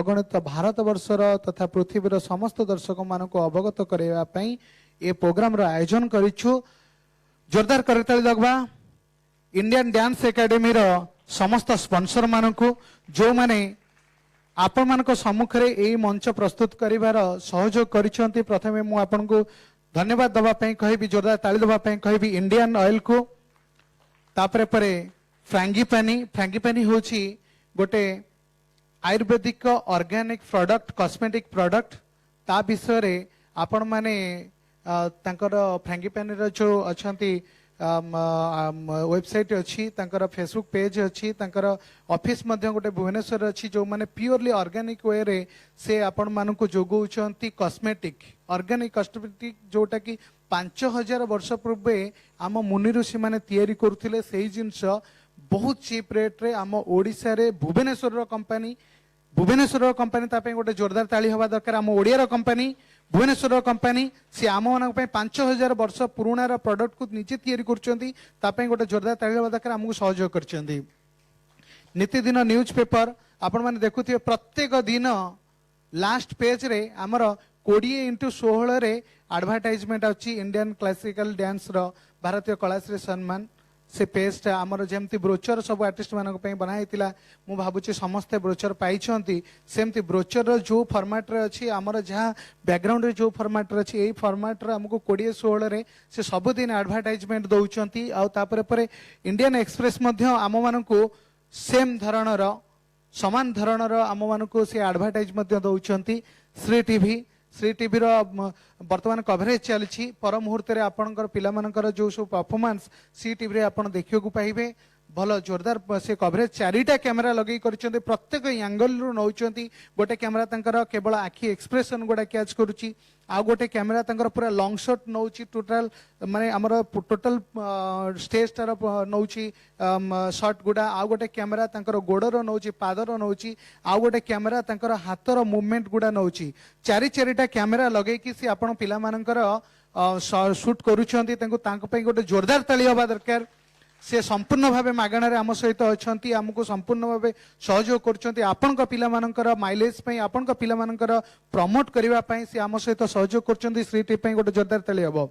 अगणित भारत वर्षर तथा पृथ्वीर समस्त दर्शक मानक अवगत करने ये प्रोग्राम रो आयोजन करिछु। जोरदार करताली दगबा इंडियन डांस एकेडमी रो समस्त स्पॉन्सर मानक जो माने आपण मानक सम्मुख रे एई मंच प्रस्तुत करिवार सहयोग करिसंती। प्रथमे मु आपन को धन्यवाद दबा पई कहबी, जोरदार ताली दबा पई कहबी इंडियन ऑयल को। तापरे परे फ्रांगीपानी होची गोटे Ayurvedic organic product, cosmetic product. ता विषय रे आपण माने तांकर फ्रांगीपानी रो जो अछंती वेबसाइट अच्छी, तांकर फेसबुक पेज अच्छी, तांकर ऑफिस मध्य गोटे भुवनेश्वर अच्छी जो माने प्योरली ऑर्गेनिक वे रे से आपण मानक जोगौचंती कॉस्मेटिक, ऑर्गेनिक कॉस्मेटिक जोटा कि 5000 वर्ष पूर्वे आम मुनि ऋषि माने तैयारी करथिले। सेही जिंस बहुत चीप रेट रे आम ओडिसा रे भुवनेश्वर कंपनी तापे गोटे जोरदार ताली हवा दरकार। आम ओडिया कंपनी भुवनेश्वर कंपनी सी आम मान 5000 वर्ष पुराणार प्रोडक्ट को निजे तैयारी करछंती, तापे गोटे जोरदार ताली हवा दरकार। आमको सहयोग करछंती। नित्यदिन न्यूज पेपर आपण माने देखुथिबे, प्रत्येक दिन लास्ट पेज रे हमर 20x16 रे एडवर्टाइजमेंट अछि इंडियन क्लासिकल डांस रो भारतीय कलाश्री सम्मान। से पेजटा आमर जमती ब्रोचर सब आर्टिस्ट मानक पई बनाइतिला, मु भाबुची समस्त ब्रोचर पाइछंती। सेमती ब्रोचर रो जो फॉर्मेट रे अछि, आमर जहां बैकग्राउंड रे जो फॉर्मेट रे अछि, एई फॉर्मेट रे हमको 2016 रे से सब दिन एडवर्टाइजमेंट दउचंती। आ तापरे परे इंडियन एक्सप्रेस मध्य आम मानको सेम धरणर समान धरणर आम मानको से एडवर्टाइज मध्य दउचंती। श्री टीवी रो वर्तमान कवरेज चलछि। पर मुहूर्त रे आपनकर पिला मानकर जो सब परफॉर्मेंस श्री टीवी रे आपन देखियो को पाइबे। भल जोरदार से कवरेज, 4टा कैमेरा लगे करछन्ते, प्रत्येक एंगल रु नौचंती। गोटे कैमेरा तंकर केवल आखि एक्सप्रेशन गोटा कैच करूची, आ गोटे कैमेरा तंकर पूरा लॉन्ग शॉट नौची, टोटल माने हमर टोटल स्टेज तार नौची शॉट गुडा। आ गोटे कैमेरा तंकर गोडर नौची, पादर नौची। आ गोटे कैमेरा तंकर हाथर मूवमेंट गुडा नौची। 4टा कैमेरा लगे कि से आपण पिला मानकर शूट करूछन्ती। तांको पई गोटे जोरदार ताली हवा दरकार। से संपूर्ण भावे मागणार आम सहित अच्छी, आमको संपूर्ण भावे सहयोग करछन्ती। आपनका पिला मानकर माइलेज पई, आपनका पिला मानकर प्रमोट करिवा पई से आम सहित सहयोग करछन्ती। श्री टीवी पई गोटे जोरदार ताली हबो।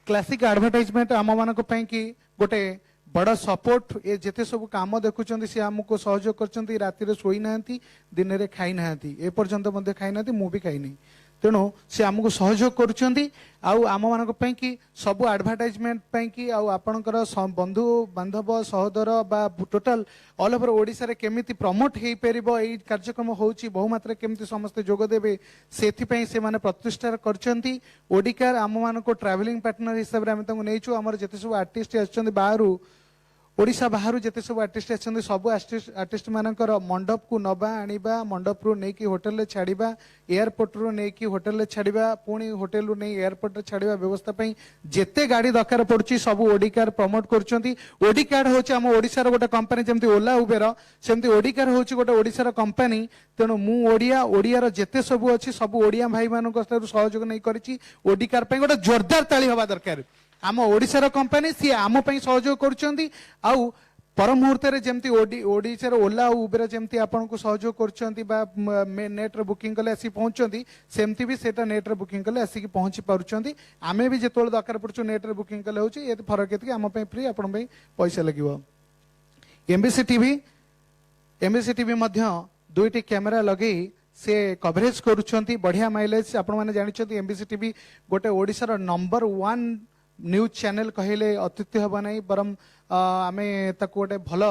क्लासिक एडवर्टाइजमेंट आम मानक पई कि गोटे बड़ सपोर्ट। ए जेते सब काम देखुछन्ती से आमको सहयोग करछन्ती। राति रे सोई नाहंती, दिन रे खाई नाहंती, ए पर्यंत मध्ये खाई नाहंती, मु भी खाई नहीं। तेणु से आमको सहयोग करुछन्ती। आउ आम मानक पई कि सब एडवर्टाइजमेंट पई कि आउ आपनकर बंधु बांधव सहोदर बा टोटल ऑल ओवर ओडिसा रे केमिति प्रमोट हेई परिबो, एई कार्यक्रम होउची बहु मात्रा केमिति समस्त जोग देबे, सेथि पई से माने प्रतिष्ठा करछन्ती। ओडिकार आम मानको ट्रैवलिंग पार्टनर हिसाब रे हम तंग नेचु। हमर जते सब आर्टिस्ट आछन्ती बाहरु, ओडिशा बाहर जिते सब आर्टिस्ट आछन्ती, सब आर्टिस्ट मानकर मंडप को नबा आनिबा, मंडप रु नेकी होटल ले छाड़िबा, एयरपोर्ट रु नेकी होटल ले छाड़िबा, पुणी होटल रु नै एयरपोर्ट रे छाड़िबा व्यवस्था पई जेते गाड़ी दरकार पड़ची सब ओडिकार प्रमोट करछन्ती। ओडिकार होची हम ओडिसा रो गोटे कंपनी, जेमति ओला उबेर सेमति ओडिकार होची गोटे ओडिसा रो कंपनी। तेणु मु ओडिया रो जेते सब अछि सब ओडिया भाई मानक सहयोग नै करछि। ओडिकार पई गोटे जोरदार ताली हवा दरकार। आम ओडिशार कंपनी सी आम पई सहयोग करछन्ती। आउ पर मुहूर्त रे जेमति ओडिशार ओला उबेर जेमति आपन को सहयोग करछन्ती बा नेट रे बुकिंग कले आसी पहुंचछन्ती, सेमति भी सेटा नेट रे बुकिंग कले आसी कि पहुंची पारुछन्ती। आमे भी जेतोल दरकार पड़छु नेट रे बुकिंग कले होची, ए फरक एति आम पई फ्री, आपन पई पैसा लागिवो। एमबीसी टीवी मध्य 2टी कैमेरा लगे से कवरेज करुछन्ती। बढ़िया माइलेज आपण माने जानिछन्ती। एमबीसी टीवी गोटे ओडिशार नंबर 1 न्यूज चैनल कहले अत्युक्ति हबा नहीं, बरम आमे ताको गोटे भल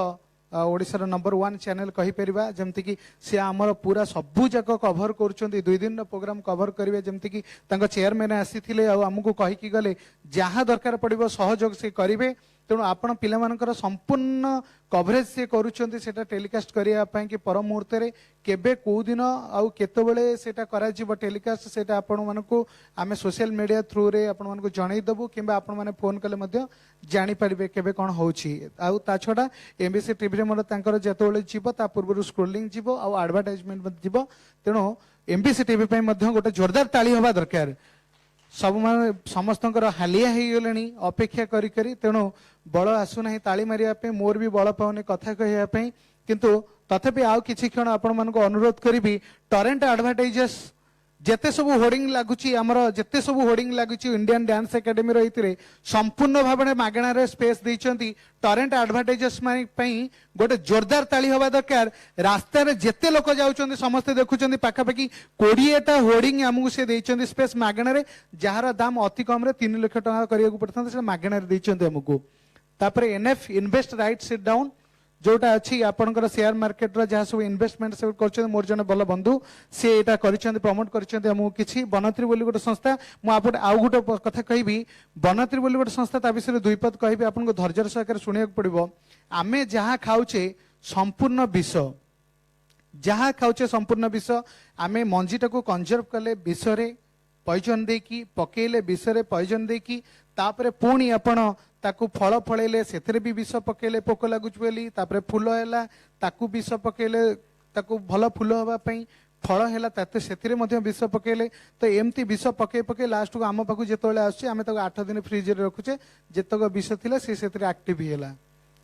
ओडिशार नंबर 1 चैनल कहि परिबा। जेमति कि से हमर पूरा सबु जाक कवर करछन्ती। 2 दिन प्रोग्राम कवर करिवे। जेमति कि तांको चेयरमैन आसीथिले आ हमकु कहि कि गले जहां दरकार पड़िबो सहयोग से करिवे। तेणु आपण पिला मानकर संपूर्ण कवरेज से करूछन्ती, सेटा टेलीकास्ट करिया पई कि पर मुहूर्त रे केबे को दिन आउ केतबेले सेटा करा जिवो टेलीकास्ट, सेटा आपण मानको आमे सोशल मीडिया थ्रू रे आपण मानको जणै दबु, किबा आपण माने फोन कले मध्य जानि परिबे केबे कोन होउची। आउ ता छोडा एमबीसी टीवी रे मोर तांकर जेतबेले जिवो ता पूर्वरु स्क्रोलिंग जिवो आउ एडवर्टाइजमेंट मध्य जिवो। तेणु एमबीसी टीवी पई मध्य गोटे जोरदार ताली हवा दरकार। सब मान समस्तंकर हालिया हो गले अपेक्षा करी। तेणु बल आसुना ताली मारिया मोर भी बल पाउने कथा कहवाई, किंतु तथापि आउ किछि क्षण आपण मानको अनुरोध करिबी टरेंट एडवर्टाइजेस जेते सब होर्डिंग लागुची हमर जेते सब होर्डिंग लागुची इंडियन डांस एकेडमी रो इतिरे संपूर्ण भाबने मागणा रे स्पेस दैचंती टरेंट एडवर्टाइजेस पई गोटे जोरदार ताली होबा दरकार रास्ता रे जेते लोक जाउचंती समस्त देखुचंती पाखापाखि 20टा होर्डिंग हमकु से दैचंती स्पेस मागणा रे जहार दाम अति कम रे 3 लाख टका करिया को पड़थां से मागणा रे दैचंती हमकु तापरे NF invest right sit down जोटा अच्छी आपनकर शेयर मार्केट रो जहाँ सब इन्वेस्टमेंट सब करछन मोर जने बल बंधु से एटा करिसेंती प्रमोट करिसेंती हमहु किछि बनत्री बोली गोटे संस्था मु आपटे आउ गोटे कथा कहबी बनत्री बोली गोटे संस्था ता विषय दुई पद कहबी आपनको धैर्यर सहकार सुनिया पड़िबो आमे जहाँ खाउचे संपूर्ण विष जहाँ खाउचे संपूर्ण विष आमे मंजीटा को कंजर्व कले विष रे पॉइजन देकी पकेले विष रे पॉइजन देकी तापरे पुणी आपण ताकू फल फळेले सेथरे भी विष पकेले पोक लागुच बोली तापरे फूल हैला ताकू विष पकेले ताकू भल फूल हवा पई फल हैला ताते सेथरे मध्ये विष पकेले तो एमती विष पके पके लास्ट को आम पाखु जेतोले आछी आमे ताकू 8 दिन फ्रिज रे रखुचे जेतक विष थिला से सेथरे एक्टिव हैला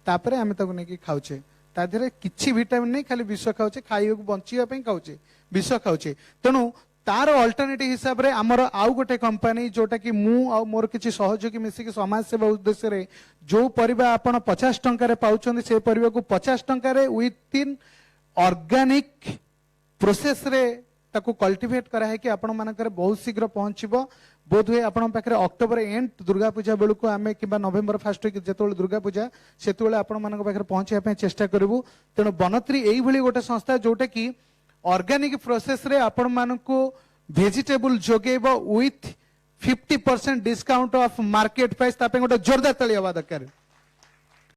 तापरे आमे ताकू नेकी खाउचे ता देरे किछि विटामिन नै खाली विष खाउचे खाइयो बंचिया पई खाउचे विष खाउचे तेनु तार अल्टरनेटिव हिसाब रे हमर आउ गोटे कंपनी जोटा कि मु आ मोर किछि सहयोगी मिसी कि समाज सेवा उद्देश्य रे जो परिबा आपण 50 टंका रे पाउछन से परिबा को 50 टंका रे विथ इन ऑर्गेनिक प्रोसेस रे ताकू कल्टिवेट करा है कि आपण मानकर बहुत शीघ्र पहुंचबो बोध हुए आपण पाखरे अक्टोबर एंड दुर्गा पूजा बेलू को आमे किबा नवेम्बर फर्स्ट वीक जेतोल दुर्गा पूजा सेतोले आपण मानक पाखरे पहुंचिया पे चेष्टा करबू तेनो बनत्री एई भली गोटे संस्था जोटा कि ऑर्गेनिक प्रोसेस रे आपण मानकू वेजिटेबल जोगेबो with 50% discount off market price तापे गोटे जोरदार तळी हवा दरकार।